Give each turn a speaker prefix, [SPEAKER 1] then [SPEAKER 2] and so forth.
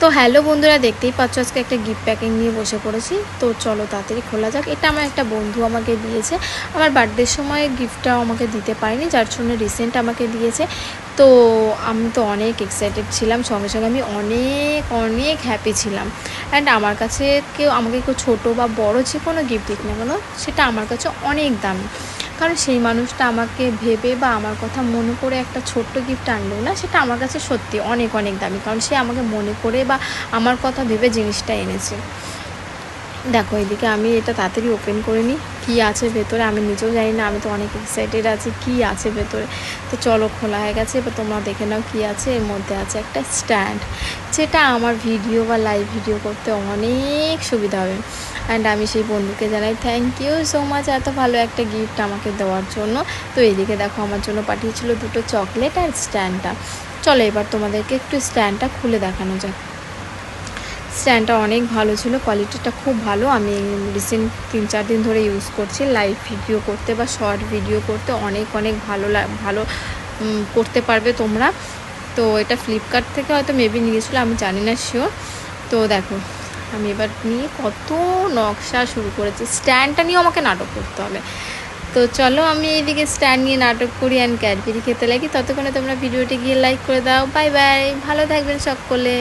[SPEAKER 1] তো হ্যালো বন্ধুরা, দেখতেই পাচ্ছ আজকে একটা গিফট প্যাকিং নিয়ে বসে পড়েছি। তো চলো তাড়াতাড়ি খোলা যাক। এটা আমার একটা বন্ধু আমাকে দিয়েছে। আমার বার্থডের সময় গিফটটাও আমাকে দিতে পারেনি, যার জন্য রিসেন্ট আমাকে দিয়েছে। তো আমি তো অনেক এক্সাইটেড ছিলাম, সঙ্গে সঙ্গে আমি অনেক অনেক হ্যাপি ছিলাম। অ্যান্ড আমার কাছে আমাকে কেউ ছোটো বা বড়ো যে কোনো গিফট দিক না কেন, সেটা আমার কাছে অনেক দামি। কারণ সেই মানুষটা আমাকে ভেবে বা আমার কথা মনে করে একটা ছোট্ট গিফট আনলো না, সেটা আমার কাছে সত্যি অনেক অনেক দামি। কারণ সে আমাকে মনে করে বা আমার কথা ভেবে জিনিসটা এনেছে। দেখো এদিকে আমি এটা তাড়াতাড়ি ওপেন করে নিই, কী আছে ভেতরে আমি নিজেও জানি না। আমি তো অনেক এক্সাইটেড আছি কী আছে ভেতরে। তো চলো, খোলা হয়ে গেছে, এবার তোমরা দেখে নাও কী আছে। এর মধ্যে আছে একটা স্ট্যান্ড, যেটা আমার ভিডিও বা লাইভ ভিডিও করতে অনেক সুবিধা হবে। অ্যান্ড আমি সেই বন্ধুকে জানাই থ্যাংক ইউ সো মাচ এত ভালো একটা গিফট আমাকে দেওয়ার জন্য। তো এদিকে দেখো আমার জন্য পাঠিয়েছিল দুটো চকলেট আর স্ট্যান্ডটা। চলো এবার তোমাদেরকে একটু স্ট্যান্ডটা খুলে দেখানো যাক। স্ট্যান্ডটা অনেক ভালো ছিল, কোয়ালিটিটা খুব ভালো। আমি রিসেন্ট 3-4 দিন ধরে ইউজ করছি লাইভ ভিডিও করতে বা শর্ট ভিডিও করতে। অনেক অনেক ভালো করতে পারবে তোমরা। তো এটা ফ্লিপকার্ট থেকে হয়তো মেবি নিয়েছিলো, আমি জানি না শিওর। তো দেখো আমি এবার নিয়ে কত নকশা শুরু করেছি। স্ট্যান্ডটা নিয়েও আমাকে নাটক করতে হবে। তো চলো আমি এইদিকে স্ট্যান্ড নিয়ে নাটক করি অ্যান্ড ক্যাডবেরি খেতে লাগি। ততক্ষণে তোমরা ভিডিওটি গিয়ে লাইক করে দাও। বাই বাই, ভালো থাকবেন সকলে।